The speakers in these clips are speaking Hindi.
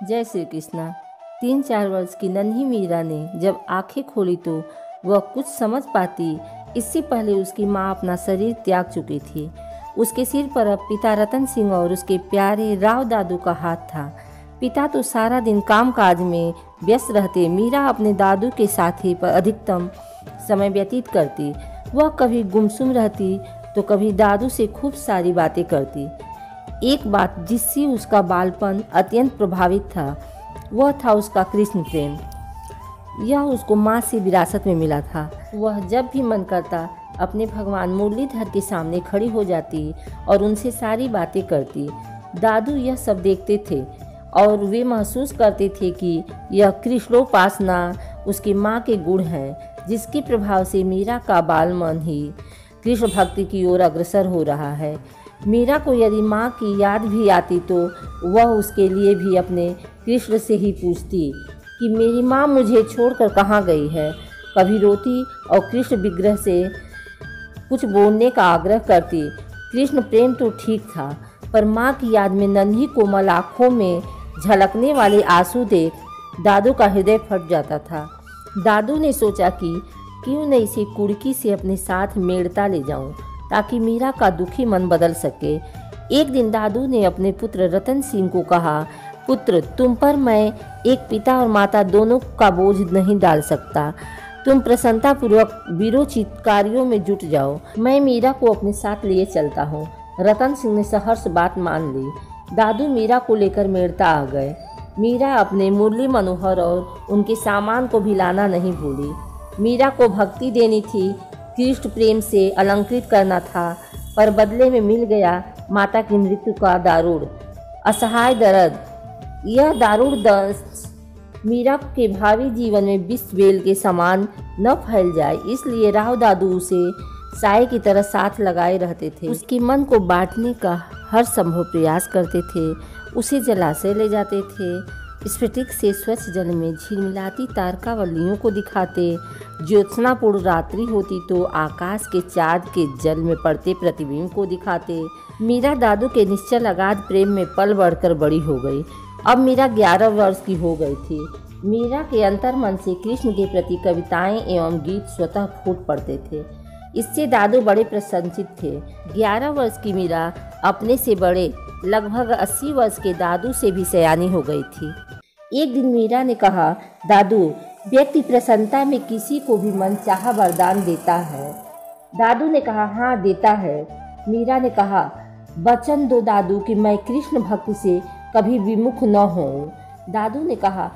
जय श्री कृष्णा। 3-4 वर्ष की नन्ही मीरा ने जब आंखें खोली तो वह कुछ समझ पाती इससे पहले उसकी माँ अपना शरीर त्याग चुकी थी। उसके सिर पर अब पिता रतन सिंह और उसके प्यारे राव दादू का हाथ था। पिता तो सारा दिन कामकाज में व्यस्त रहते, मीरा अपने दादू के साथ ही पर अधिकतम समय व्यतीत करती। वह कभी गुमसुम रहती तो कभी दादू से खूब सारी बातें करती। एक बात जिससे उसका बालपन अत्यंत प्रभावित था वह था उसका कृष्ण प्रेम। यह उसको माँ से विरासत में मिला था। वह जब भी मन करता अपने भगवान मुरलीधर के सामने खड़ी हो जाती और उनसे सारी बातें करती। दादू यह सब देखते थे और वे महसूस करते थे कि यह कृष्णोपासना उसकी माँ के गुण हैं, जिसके प्रभाव से मीरा का बालमन ही कृष्ण भक्ति की ओर अग्रसर हो रहा है। मीरा को यदि माँ की याद भी आती तो वह उसके लिए भी अपने कृष्ण से ही पूछती कि मेरी माँ मुझे छोड़कर कहाँ गई है। कभी रोती और कृष्ण विग्रह से कुछ बोलने का आग्रह करती। कृष्ण प्रेम तो ठीक था, पर माँ की याद में नन्ही कोमल आँखों में झलकने वाले आंसू देख दादू का हृदय फट जाता था। दादू ने सोचा कि क्यों न इसे कुड़की से अपने साथ मेड़ता ले जाऊं, ताकि मीरा का दुखी मन बदल सके। एक दिन दादू ने अपने पुत्र रतन सिंह को कहा, पुत्र, तुम पर मैं एक पिता और माता दोनों का बोझ नहीं डाल सकता। तुम प्रसन्नतापूर्वक वीरोचित कार्यों में जुट जाओ। मैं मीरा को अपने साथ लिए चलता हूँ। रतन सिंह ने सहर्ष बात मान ली। दादू मीरा को लेकर मेड़ता आ गए। मीरा अपने मुरली मनोहर और उनके सामान को भी लाना नहीं भूली। मीरा को भक्ति देनी थी, कृष्ण प्रेम से अलंकृत करना था, पर बदले में मिल गया माता की मृत्यु का दारुण असहाय दर्द। यह दारुण दर्द मीरा के भावी जीवन में विष बेल के समान न फैल जाए, इसलिए राव दादू उसे साए की तरह साथ लगाए रहते थे। उसके मन को बांटने का हर संभव प्रयास करते थे। उसे जलाशय ले जाते थे, स्फटिक से स्वच्छ जल में झिलमिलाती तारकावलियों को दिखाते। ज्योत्सनापूर्ण रात्रि होती तो आकाश के चाँद के जल में पड़ते प्रतिबिंब को दिखाते। मीरा दादू के निश्चल अगाध प्रेम में पल बढ़कर बड़ी हो गई। अब मीरा 11 वर्ष की हो गई थी। मीरा के अंतर्मन से कृष्ण के प्रति कविताएं एवं गीत स्वतः फूट पड़ते थे। इससे दादू बड़े प्रसन्नचित थे। 11 वर्ष की मीरा अपने से बड़े लगभग 80 वर्ष के दादू से भी सयानी हो गई थी। एक दिन मीरा ने कहा, दादू, व्यक्ति प्रसन्नता में किसी को भी मन चाहा वरदान देता है। दादू ने कहा, हाँ देता है। मीरा ने कहा, वचन दो दादू कि मैं कृष्ण भक्ति से कभी विमुख न होऊं। दादू ने कहा,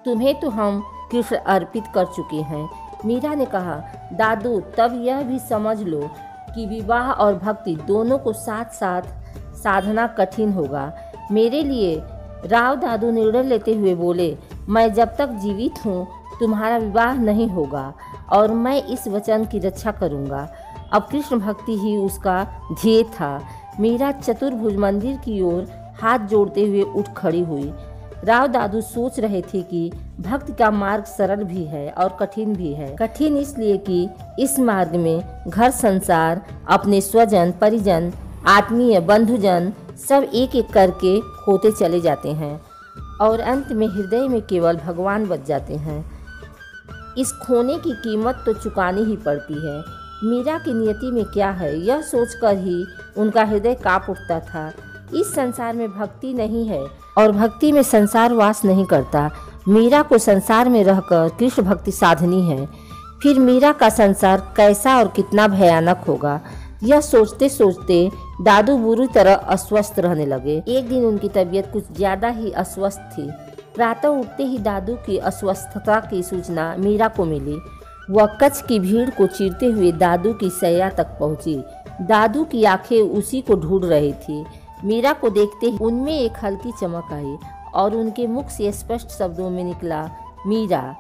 तुम्हें तो हम कृष्ण अर्पित कर चुके हैं। मीरा ने कहा, दादू, तब यह भी समझ लो कि विवाह और भक्ति दोनों को साथ साथ साधना कठिन होगा मेरे लिए। राव दादू निर्णय लेते हुए बोले, मैं जब तक जीवित हूँ तुम्हारा विवाह नहीं होगा और मैं इस वचन की रक्षा करूँगा। अब कृष्ण भक्ति ही उसका ध्येय था। मीरा चतुर्भुज मंदिर की ओर हाथ जोड़ते हुए उठ खड़ी हुई। राव दादू सोच रहे थे कि भक्ति का मार्ग सरल भी है और कठिन भी है। कठिन इसलिए कि इस मार्ग में घर संसार, अपने स्वजन परिजन, आत्मीय बंधुजन सब एक एक करके खोते चले जाते हैं और अंत में हृदय में केवल भगवान बच जाते हैं। इस खोने की कीमत तो चुकानी ही पड़ती है। मीरा की नियति में क्या है, यह सोचकर ही उनका हृदय कांप उठता था। इस संसार में भक्ति नहीं है और भक्ति में संसार वास नहीं करता। मीरा को संसार में रहकर कृष्ण भक्ति साधनी है। फिर मीरा का संसार कैसा और कितना भयानक होगा, यह सोचते सोचते दादू बुरी तरह अस्वस्थ रहने लगे। एक दिन उनकी तबीयत कुछ ज्यादा ही अस्वस्थ थी। प्रातः उठते ही दादू की अस्वस्थता की सूचना मीरा को मिली। वह कच्छ की भीड़ को चीरते हुए दादू की शैया तक पहुंची। दादू की आंखें उसी को ढूंढ रही थी। मीरा को देखते ही उनमें एक हल्की चमक आई और उनके मुख से स्पष्ट शब्दों में निकला, मीरा।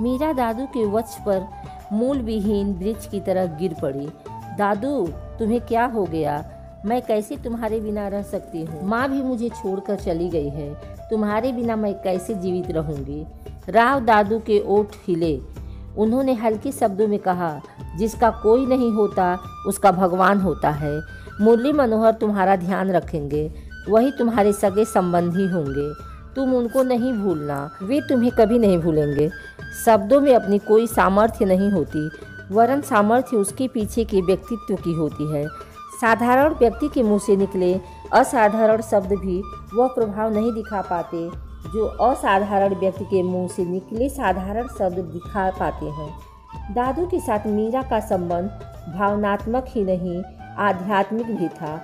मीरा दादू के वक्ष पर मूल विहीन वृक्ष की तरह गिर पड़ी। दादू, तुम्हें क्या हो गया? मैं कैसे तुम्हारे बिना रह सकती हूँ? माँ भी मुझे छोड़कर चली गई है। तुम्हारे बिना मैं कैसे जीवित रहूँगी? राव दादू के ओठ हिले। उन्होंने हल्के शब्दों में कहा, जिसका कोई नहीं होता उसका भगवान होता है। मुरली मनोहर तुम्हारा ध्यान रखेंगे, वही तुम्हारे सगे संबंधी होंगे। तुम उनको नहीं भूलना, वे तुम्हें कभी नहीं भूलेंगे। शब्दों में अपनी कोई सामर्थ्य नहीं होती, वरन सामर्थ्य उसके पीछे के व्यक्तित्व की होती है। साधारण व्यक्ति के मुंह से निकले असाधारण शब्द भी वह प्रभाव नहीं दिखा पाते जो असाधारण व्यक्ति के मुंह से निकले साधारण शब्द दिखा पाते हैं। दादू के साथ मीरा का संबंध भावनात्मक ही नहीं, आध्यात्मिक भी था।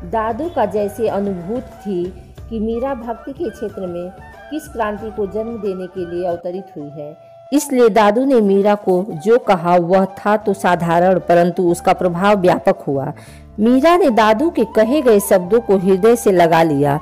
दादू का जैसे अनुभूति थी कि मीरा भक्ति के क्षेत्र में किस क्रांति को जन्म देने के लिए अवतरित हुई है, इसलिए दादू ने मीरा को जो कहा वह था तो साधारण, परंतु उसका प्रभाव व्यापक हुआ। मीरा ने दादू के कहे गए शब्दों को हृदय से लगा लिया।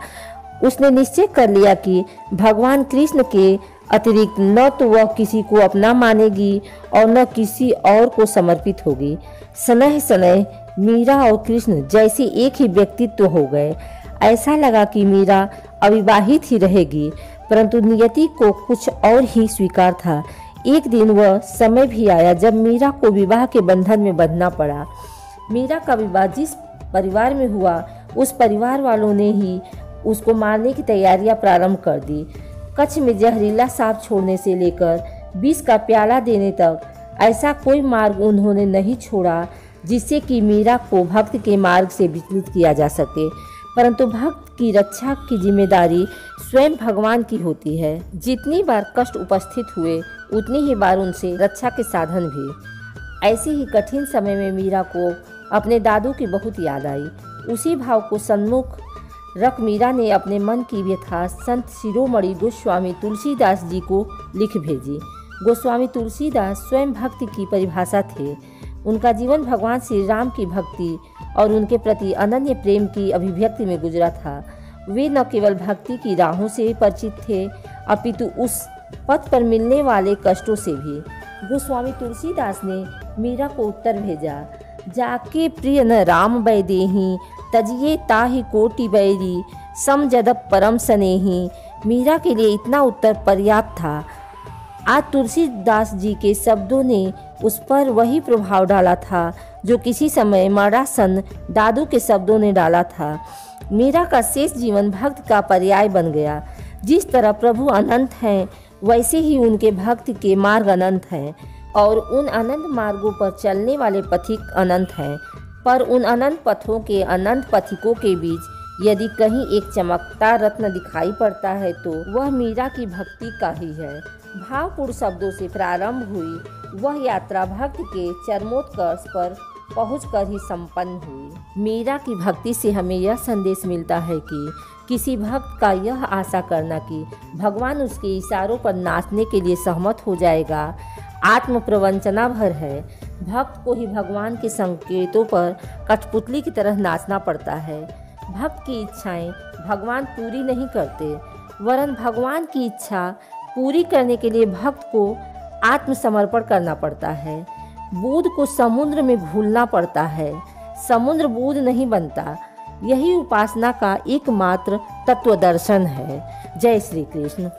उसने निश्चय कर लिया कि भगवान कृष्ण के अतिरिक्त न तो वह किसी को अपना मानेगी और न किसी और को समर्पित होगी। सनह सनह मीरा और कृष्ण जैसे एक ही व्यक्तित्व हो गए। ऐसा लगा कि मीरा अविवाहित ही रहेगी, परंतु नियति को कुछ और ही स्वीकार था। एक दिन वह समय भी आया जब मीरा को विवाह के बंधन में बंधना पड़ा। मीरा का विवाह जिस परिवार में हुआ, उस परिवार वालों ने ही उसको मारने की तैयारियां प्रारंभ कर दी। कच्छ में जहरीला सांप छोड़ने से लेकर विष का प्याला देने तक ऐसा कोई मार्ग उन्होंने नहीं छोड़ा जिससे कि मीरा को भक्त के मार्ग से विचलित किया जा सके। परंतु भक्त की रक्षा की जिम्मेदारी स्वयं भगवान की होती है। जितनी बार कष्ट उपस्थित हुए उतनी ही बार उनसे रक्षा के साधन भी। ऐसे ही कठिन समय में मीरा को अपने दादू की बहुत याद आई। उसी भाव को सन्मुख रख मीरा ने अपने मन की व्यथा संत शिरोमणि गोस्वामी तुलसीदास जी को लिख भेजी। गोस्वामी तुलसीदास स्वयं भक्ति की परिभाषा थे। उनका जीवन भगवान श्री राम की भक्ति और उनके प्रति अनन्य प्रेम की अभिव्यक्ति में गुजरा था। वे न केवल भक्ति की राहों से परिचित थे, अपितु उस पथ पर मिलने वाले कष्टों से भी। गोस्वामी तुलसीदास ने मीरा को उत्तर भेजा, जाके प्रिय न राम बैदेही, तजिए ताहि कोटि बैरी, समजदप परम स्नेही। मीरा के लिए इतना उत्तर पर्याप्त था। आज तुलसीदास जी के शब्दों ने उस पर वही प्रभाव डाला था जो किसी समय मरासन दादू के शब्दों ने डाला था। मीरा का शेष जीवन भक्त का पर्याय बन गया। जिस तरह प्रभु अनंत हैं, वैसे ही उनके भक्त के मार्ग अनंत हैं और उन अनंत मार्गों पर चलने वाले पथिक अनंत हैं। पर उन अनंत पथों के अनंत पथिकों के बीच यदि कहीं एक चमकता रत्न दिखाई पड़ता है तो वह मीरा की भक्ति का ही है। भावपूर्ण शब्दों से प्रारंभ हुई वह यात्रा भक्त के चरमोत्कर्ष पर पहुंचकर ही संपन्न हुई। मीरा की भक्ति से हमें यह संदेश मिलता है कि किसी भक्त का यह आशा करना कि भगवान उसके इशारों पर नाचने के लिए सहमत हो जाएगा, आत्म प्रवंचना भर है। भक्त को ही भगवान के संकेतों पर कठपुतली की तरह नाचना पड़ता है। भक्त की इच्छाएं भगवान पूरी नहीं करते, वरन भगवान की इच्छा पूरी करने के लिए भक्त को आत्मसमर्पण करना पड़ता है। बूंद को समुद्र में घुलना पड़ता है, समुद्र बूंद नहीं बनता। यही उपासना का एकमात्र तत्व दर्शन है। जय श्री कृष्ण।